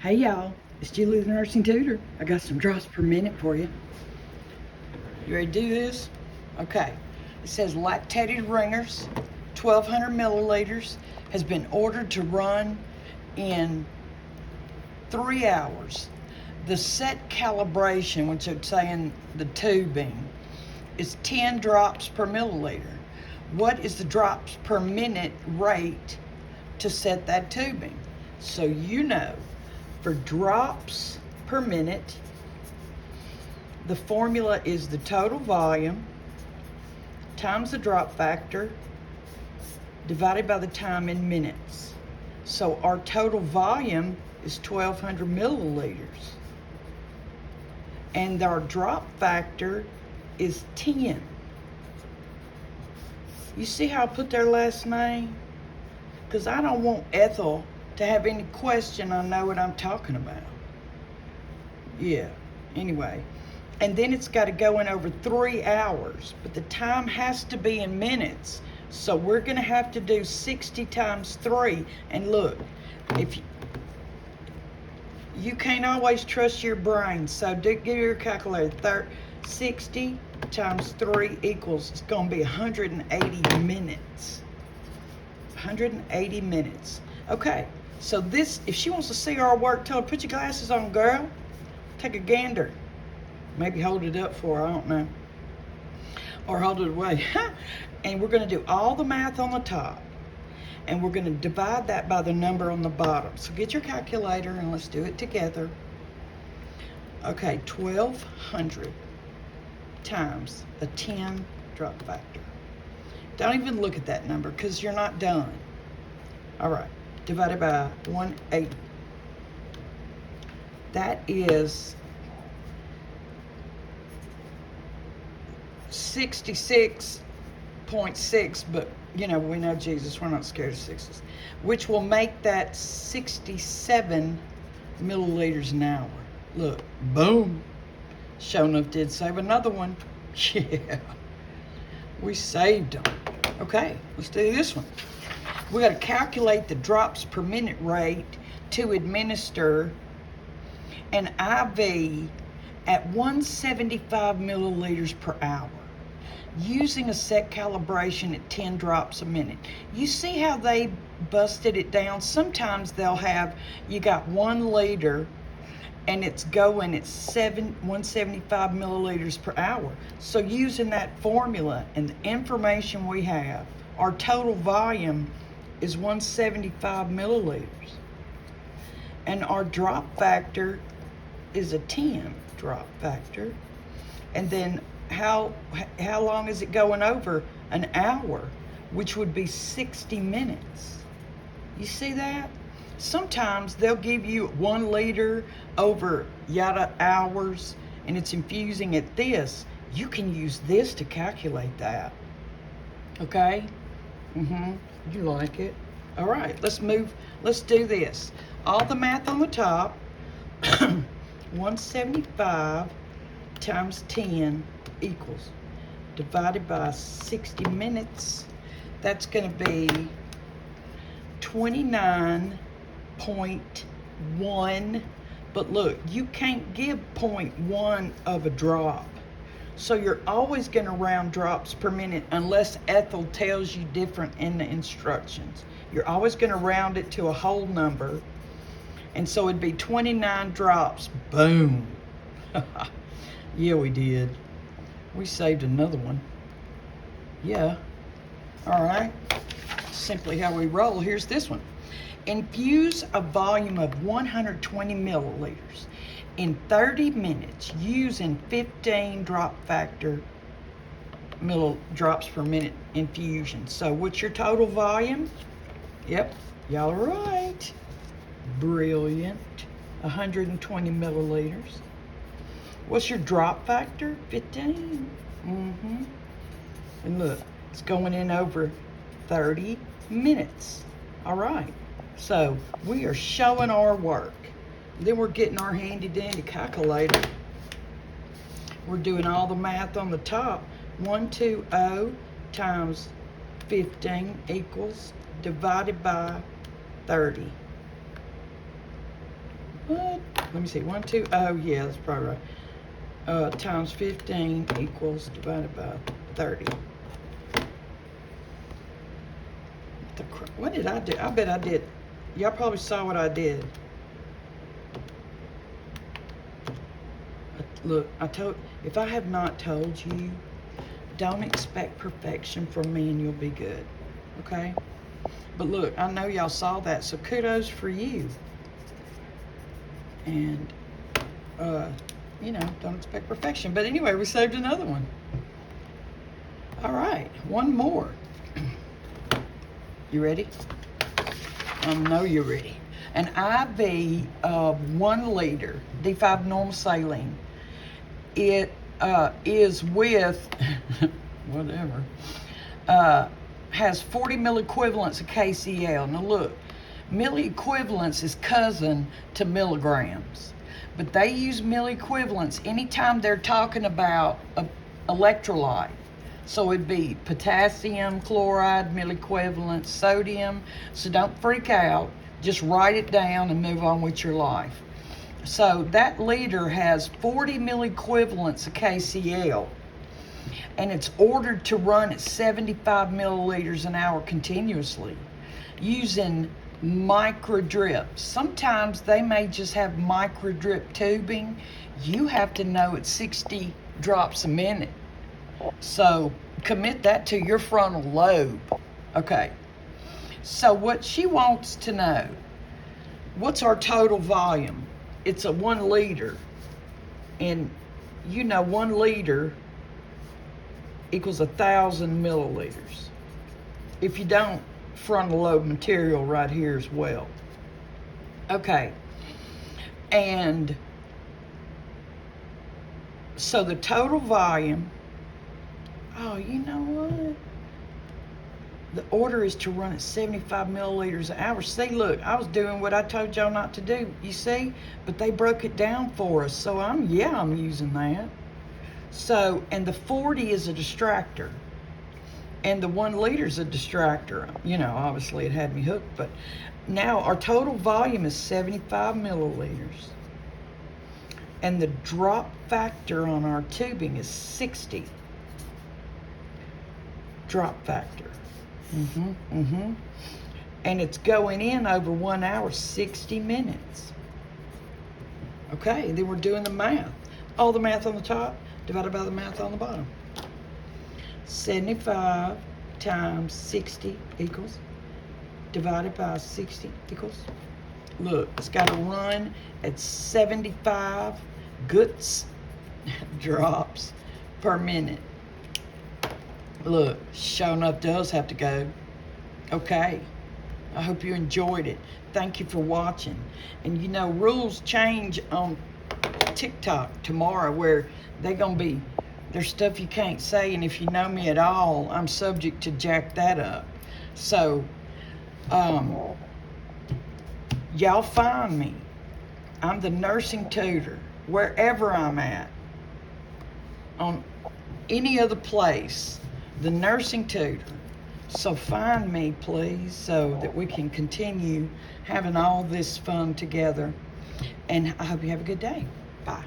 Hey y'all, it's Julie the Nursing Tutor. I got some drops per minute for you. You ready to do this? Okay. It says lactated ringers, 1200 milliliters, has been ordered to run in 3 hours. The set calibration, which would say in the tubing, is 10 drops per milliliter. What is the drops per minute rate to set that tubing? So you know, for drops per minute, the formula is the total volume times the drop factor divided by the time in minutes. So our total volume is 1200 milliliters. And our drop factor is 10. You see how I put their last name? Because I don't want Ethel to have any question I know what I'm talking about. Yeah, anyway. And then it's got to go in over 3 hours, but the time has to be in minutes. So we're going to have to do 60 times 3. And look, if you can't always trust your brain, so give your calculator. 60 times 3 equals, it's going to be 180 minutes. 180 minutes. Okay, so this, if she wants to see our work, tell her, put your glasses on, girl. Take a gander. Maybe hold it up for her, I don't know. Or hold it away. And we're going to do all the math on the top. And we're going to divide that by the number on the bottom. So get your calculator and let's do it together. Okay, 1200 times a 10 drop factor. Don't even look at that number because you're not done. All right, divided by 180. That is 66.6, but you know, we know Jesus, we're not scared of sixes, which will make that 67 milliliters an hour. Look, boom. Sure enough did save another one. Yeah, we saved them. Okay, let's do this one. We got to calculate the drops per minute rate to administer an IV at 175 milliliters per hour using a set calibration at 10 drops a minute. You see how they busted it down? Sometimes they'll have, you got 1 liter and it's going at 175 milliliters per hour. So using that formula and the information we have, our total volume is 175 milliliters. And our drop factor is a 10 drop factor. And then how long is it going over? An hour, which would be 60 minutes. You see that? Sometimes they'll give you 1 liter over yada hours and it's infusing at this. You can use this to calculate that. Okay? You like it? All right, let's do this. All the math on the top. 175 times 10 equals, divided by 60 minutes, that's going to be 29.1. But look, you can't give 0.1 of a drop. So you're always going to round drops per minute unless Ethel tells you different in the instructions. You're always going to round it to a whole number. And so it'd be 29 drops. Boom. Yeah, we did. We saved another one. Yeah. All right. Simply how we roll. Here's this one. Infuse a volume of 120 milliliters in 30 minutes using 15 drop factor drops per minute infusion. So what's your total volume? Yep, y'all are right. Brilliant. 120 milliliters. What's your drop factor? 15. And look, it's going in over 30 minutes. All right. So we are showing our work. Then we're getting our handy dandy calculator. We're doing all the math on the top. 120 times 15 equals divided by 30. What? Let me see. 1, 2. Oh, yeah, that's probably right. Times 15 equals divided by 30. What did I do? I bet I did. Y'all probably saw what I did. Look, if I have not told you, don't expect perfection from me and you'll be good. Okay? But look, I know y'all saw that, so kudos for you. And, you know, don't expect perfection. But anyway, we saved another one. All right, one more. You ready? I know you're ready. An IV of 1 liter D5 normal saline. It is with, whatever, has 40 milliequivalents of KCl. Now look, milliequivalents is cousin to milligrams, but they use milliequivalents anytime they're talking about electrolyte. So it'd be potassium chloride, milliequivalent, sodium. So don't freak out. Just write it down and move on with your life. So that liter has 40 milliequivalents of KCl. And it's ordered to run at 75 milliliters an hour continuously using micro drips. Sometimes they may just have micro drip tubing. You have to know it's 60 drops a minute. So commit that to your frontal lobe. Okay. So what she wants to know, what's our total volume? It's a 1 liter. And you know 1 liter equals 1,000 milliliters. If you don't, frontal lobe material right here as well. Okay. And so the total volume, oh, you know what? The order is to run at 75 milliliters an hour. See, look, I was doing what I told y'all not to do, you see? But they broke it down for us. So I'm using that. So, and the 40 is a distractor. And the 1 liter is a distractor. You know, obviously it had me hooked. But now our total volume is 75 milliliters. And the drop factor on our tubing is 60. Drop factor. And it's going in over 1 hour, 60 minutes. Okay, then we're doing the math. All the math on the top divided by the math on the bottom. 75 times 60 equals, divided by 60 equals. Look, it's got to run at 75 goods drops per minute. Look, sure enough does have to go. Okay. I hope you enjoyed it. Thank you for watching. And you know, rules change on TikTok tomorrow where there's stuff you can't say, and if you know me at all, I'm subject to jack that up. So, y'all find me. I'm the nursing tutor, wherever I'm at. On any other place, the nursing tutor. So find me, please, so that we can continue having all this fun together. And I hope you have a good day. Bye.